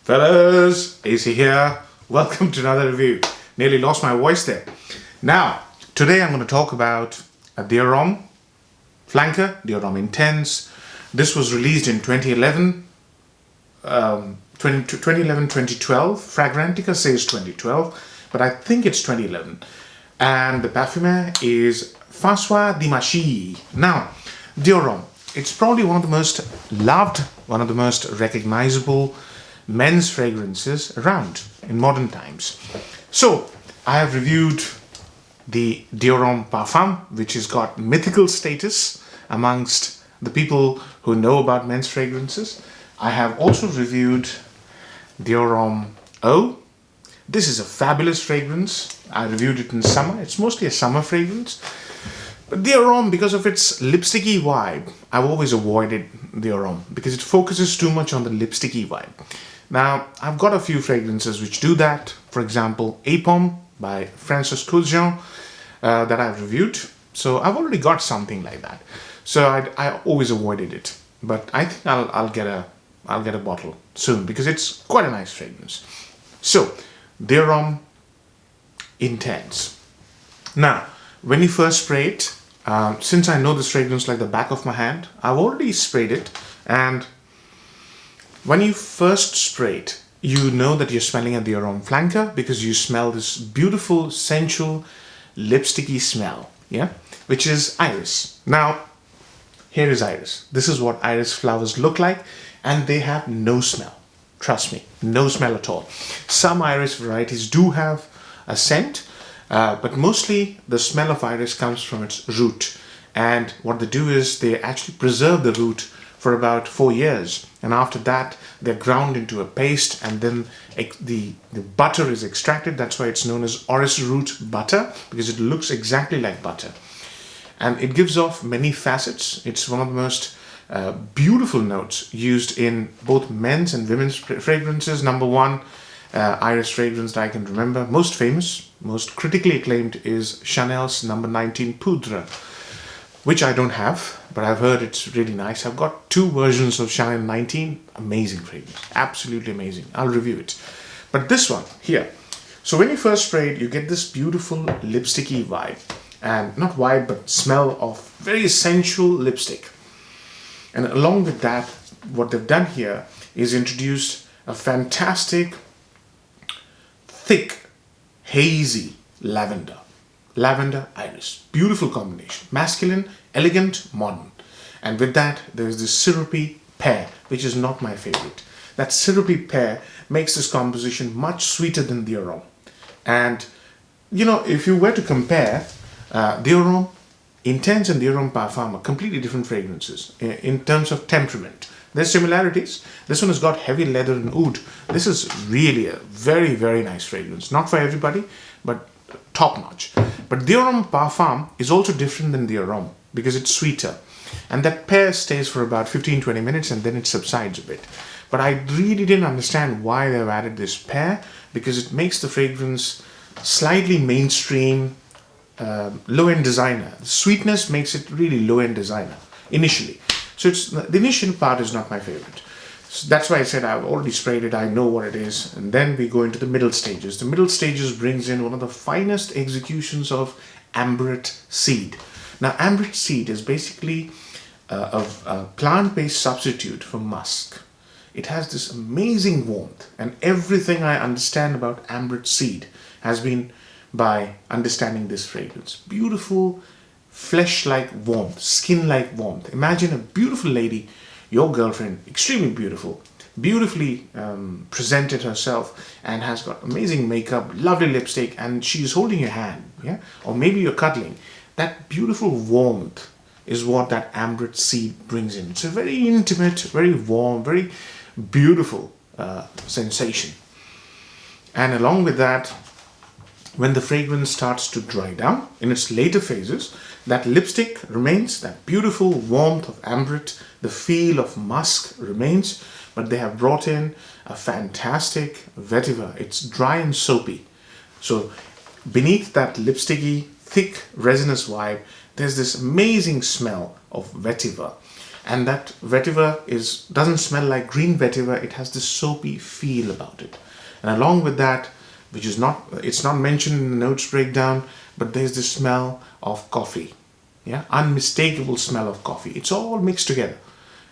Fellas, AC here. Welcome to another review. Nearly lost my voice there. Now, today I'm going to talk about a Dior Homme flanker, Dior Homme Intense. This was released in 2011, 2012. Fragrantica says 2012, but I think it's 2011. And the parfumer is François Dimachi. Now, Dior Homme, it's probably one of the most loved, one of the most recognizable men's fragrances around in modern times. So I have reviewed the Dior Homme Parfum, which has got mythical status amongst the people who know about men's fragrances. I have also reviewed Dior Homme Eau. This is a fabulous fragrance. I reviewed it in summer. It's mostly a summer fragrance. But Dior Homme, because of its lipsticky vibe, I've always avoided Dior Homme because it focuses too much on the lipsticky vibe. Now, I've got a few fragrances which do that. For example, Pomme by Francis Cousin that I've reviewed. So I've already got something like that. So I always avoided it. But I think I'll get a bottle soon because it's quite a nice fragrance. So, Dior Homme Intense. Now, when you first spray it, since I know this fragrance like the back of my hand, I've already sprayed it, and when you first spray it, you know that you're smelling a Dior Homme flanker because you smell this beautiful, sensual, lipsticky smell, yeah, which is iris. Now, here is iris. This is what iris flowers look like, and they have no smell. Trust me, no smell at all. Some iris varieties do have a scent, but mostly the smell of iris comes from its root. And what they do is they actually preserve the root for about 4 years, and after that they're ground into a paste, and then the butter is extracted. That's why it's known as orris root butter, because it looks exactly like butter, and it gives off many facets. It's one of the most beautiful notes used in both men's and women's fragrances. Number one iris fragrance that I can remember, most famous, most critically acclaimed, is Chanel's number 19 Poudre, which I don't have, but I've heard it's really nice. I've got 2 versions of Chanel 19. Amazing fragrance, absolutely amazing. I'll review it. But this one here, so when you first spray it, you get this beautiful lipsticky vibe, and not vibe, but smell of very sensual lipstick. And along with that, what they've done here is introduced a fantastic, thick, hazy lavender iris. Beautiful combination. Masculine, elegant, modern. And with that, there's this syrupy pear, which is not my favorite. That syrupy pear makes this composition much sweeter than Dior Homme. And, you know, if you were to compare Dior Homme Intense and Dior Homme Parfum are completely different fragrances in terms of temperament. There's similarities. This one has got heavy leather and oud. This is really a very, very nice fragrance. Not for everybody, but top-notch. But Dior Homme Parfum is also different than Dior Homme because it's sweeter. And that pear stays for about 15-20 minutes and then it subsides a bit. But I really didn't understand why they've added this pear, because it makes the fragrance slightly mainstream, low-end designer. The sweetness makes it really low-end designer initially. So the initial part is not my favorite. So that's why I said I've already sprayed it, I know what it is. And then we go into the middle stages. The middle stages brings in one of the finest executions of ambrette seed. Now, ambrette seed is basically a plant-based substitute for musk. It has this amazing warmth, and everything I understand about ambrette seed has been by understanding this fragrance. Beautiful, flesh-like warmth, skin-like warmth. Imagine a beautiful lady, your girlfriend, extremely beautiful, beautifully presented herself, and has got amazing makeup, lovely lipstick, and she's holding your hand, yeah? Or maybe you're cuddling. That beautiful warmth is what that ambrette seed brings in. It's a very intimate, very warm, very beautiful sensation. And along with that, when the fragrance starts to dry down in its later phases, that lipstick remains, that beautiful warmth of ambrette, the feel of musk remains, but they have brought in a fantastic vetiver. It's dry and soapy. So beneath that lipsticky, thick, resinous vibe, there's this amazing smell of vetiver. And that vetiver doesn't smell like green vetiver. It has this soapy feel about it. And along with that, which is it's not mentioned in the notes breakdown, but there's the smell of coffee. Yeah, unmistakable smell of coffee. It's all mixed together.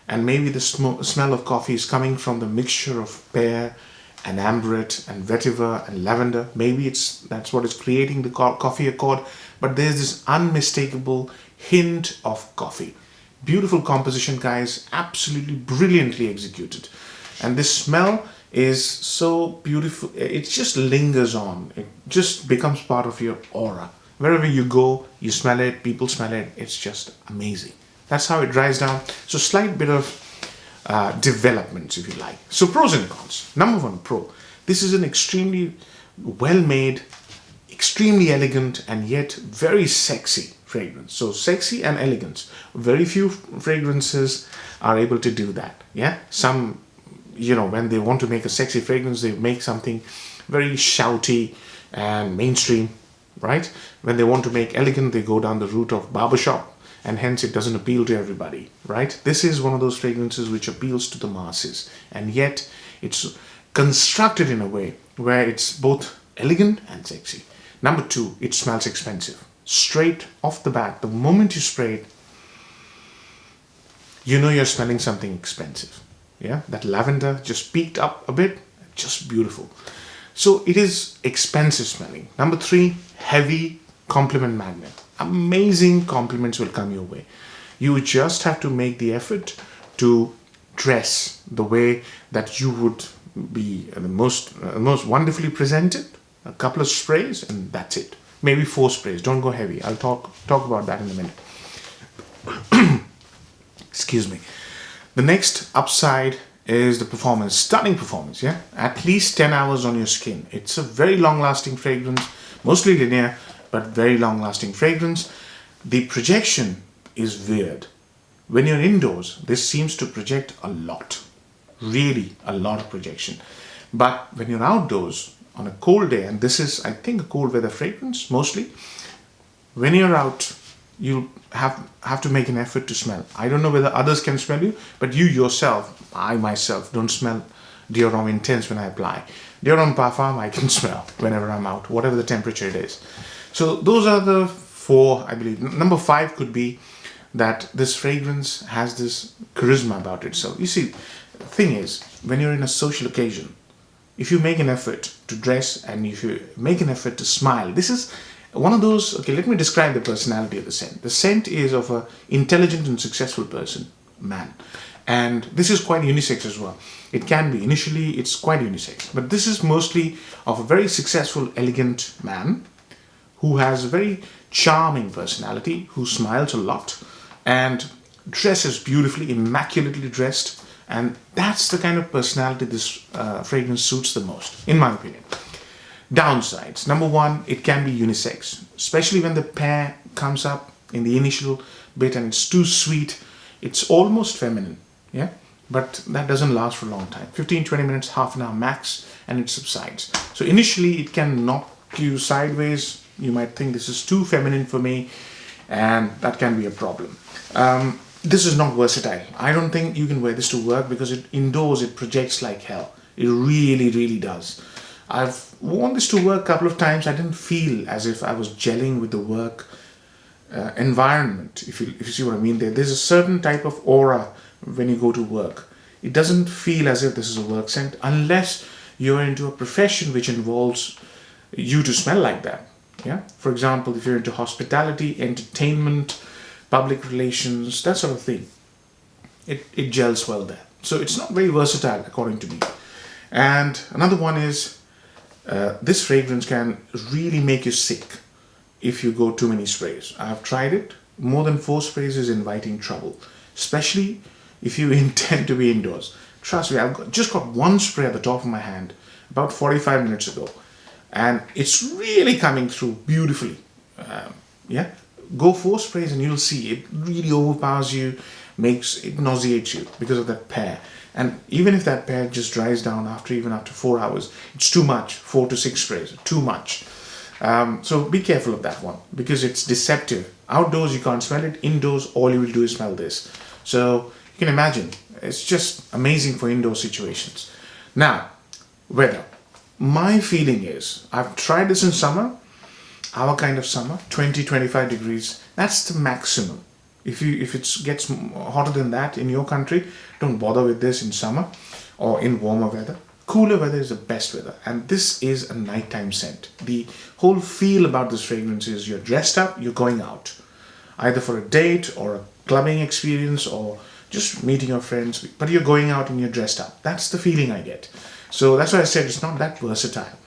And maybe the smell of coffee is coming from the mixture of pear and amberette and vetiver and lavender. Maybe that's what is creating the coffee accord. But there's this unmistakable hint of coffee. Beautiful composition, guys. Absolutely brilliantly executed. And this smell is so beautiful. It just lingers on. It just becomes part of your aura. Wherever you go, you smell it, people smell it. It's just amazing. That's how it dries down. So slight bit of developments, if you like. So pros and cons. Number one pro. This is an extremely well-made, extremely elegant, and yet very sexy fragrance. So sexy and elegance. Very few fragrances are able to do that. Yeah. Some, when they want to make a sexy fragrance, they make something very shouty and mainstream, right? When they want to make elegant, they go down the route of barbershop, and hence it doesn't appeal to everybody, right? This is one of those fragrances which appeals to the masses, and yet it's constructed in a way where it's both elegant and sexy. Number two, it smells expensive. Straight off the bat, the moment you spray it, you're smelling something expensive. Yeah, that lavender just peaked up a bit, just beautiful. So it is expensive smelling. Number three, heavy compliment magnet. Amazing compliments will come your way. You just have to make the effort to dress the way that you would be the most wonderfully presented. A couple of sprays and that's it. Maybe 4 sprays. Don't go heavy. I'll talk about that in a minute. Excuse me. The next upside is the performance. Stunning performance, yeah? At least 10 hours on your skin. It's a very long-lasting fragrance, mostly linear, but very long-lasting fragrance. The projection is weird. When you're indoors, this seems to project a lot. Really, a lot of projection. But when you're outdoors, on a cold day, and this is, I think, a cold weather fragrance, mostly, when you're out, you have to make an effort to smell. I don't know whether others can smell you, but you yourself, I myself, don't smell Dior Homme Intense when I apply. Dior Homme Parfum I can smell whenever I'm out, whatever the temperature it is. So those are the 4, I believe. Number 5 could be that this fragrance has this charisma about it. So you see, the thing is, when you're in a social occasion, if you make an effort to dress and if you make an effort to smile, this is one of those, okay, let me describe the personality of the scent. The scent is of an intelligent and successful person, man. And this is quite unisex as well. It can be. Initially, it's quite unisex. But this is mostly of a very successful, elegant man who has a very charming personality, who smiles a lot and dresses beautifully, immaculately dressed. And that's the kind of personality this fragrance suits the most, in my opinion. Downsides. Number 1, it can be unisex, especially when the pear comes up in the initial bit and it's too sweet. It's almost feminine, yeah? But that doesn't last for a long time. 15-20 minutes, half an hour max, and it subsides. So initially, it can knock you sideways. You might think this is too feminine for me, and that can be a problem. This is not versatile. I don't think you can wear this to work because indoors it projects like hell. It really, really does. I've worn this to work a couple of times. I didn't feel as if I was gelling with the work environment, if you see what I mean. There's a certain type of aura when you go to work. It doesn't feel as if this is a work scent unless you're into a profession which involves you to smell like that. Yeah. For example, if you're into hospitality, entertainment, public relations, that sort of thing, it gels well there. So it's not very versatile according to me. And another one is this fragrance can really make you sick if you go too many sprays. I've tried it. More than 4 sprays is inviting trouble, especially if you intend to be indoors. Trust me, I've just got 1 spray at the top of my hand about 45 minutes ago, and it's really coming through beautifully. Yeah, go 4 sprays and you'll see it really overpowers you, makes it nauseates you because of that pear. And even if that pear just dries down after 4 hours, it's too much. 4 to 6 sprays, too much. So be careful of that one because it's deceptive. Outdoors you can't smell it. Indoors all you will do is smell this. So You can imagine. It's just amazing for indoor situations. Now, weather. My feeling is, I've tried this in summer, our kind of summer, 20-25 degrees. That's the maximum. If it gets hotter than that in your country, don't bother with this in summer or in warmer weather. Cooler weather is the best weather, and this is a nighttime scent. The whole feel about this fragrance is you're dressed up, you're going out, either for a date or a clubbing experience or just meeting your friends, but you're going out and you're dressed up. That's the feeling I get. So that's why I said it's not that versatile,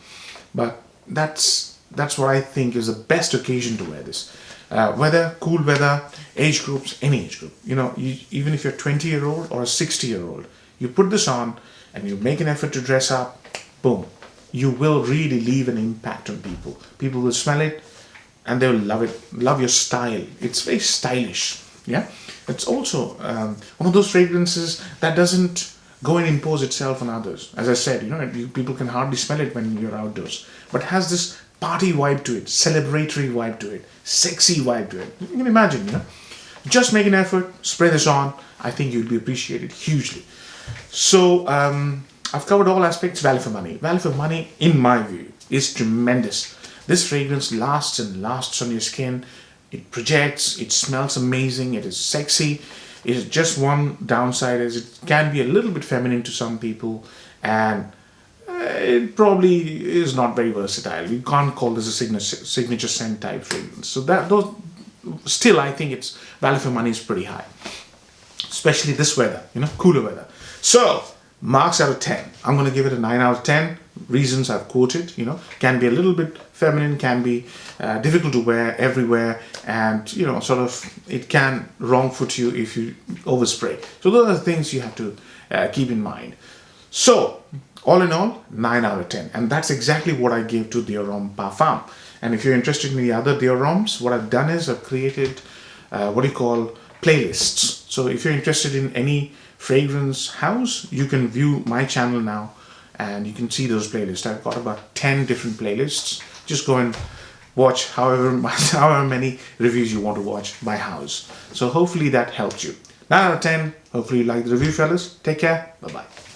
but that's what I think is the best occasion to wear this. Weather, cool weather, age groups, any age group. Even if you're a 20-year-old or a 60-year-old, you put this on and you make an effort to dress up, boom, you will really leave an impact on people. People will smell it and they'll love it, love your style. It's very stylish. Yeah, it's also one of those fragrances that doesn't go and impose itself on others. As I said, people can hardly smell it when you're outdoors, but has this party vibe to it, celebratory vibe to it, sexy vibe to it. You can imagine, just make an effort, spray this on. I think you'll be appreciated hugely. So I've covered all aspects. Value for money. Value for money, in my view, is tremendous. This fragrance lasts and lasts on your skin. It projects, it smells amazing, it is sexy. It is just one downside is it can be a little bit feminine to some people, and it probably is not very versatile. You can't call this a signature scent type fragrance. So still I think its value for money is pretty high, especially this weather, cooler weather. So marks out of 10. I'm going to give it a 9 out of 10. Reasons I've quoted, can be a little bit feminine, can be difficult to wear everywhere, and sort of it can wrong foot you if you overspray. So those are the things you have to keep in mind. So all in all, 9 out of 10, and that's exactly what I gave to Dior Homme Parfum. And if you're interested in the other Dior Hommes, what I've done is I've created playlists. So if you're interested in any fragrance house, you can view my channel now and you can see those playlists. I've got about 10 different playlists. Just go and watch however many reviews you want to watch by house. So hopefully that helped you. 9 out of 10. Hopefully you like the review, fellas. Take care. Bye-bye.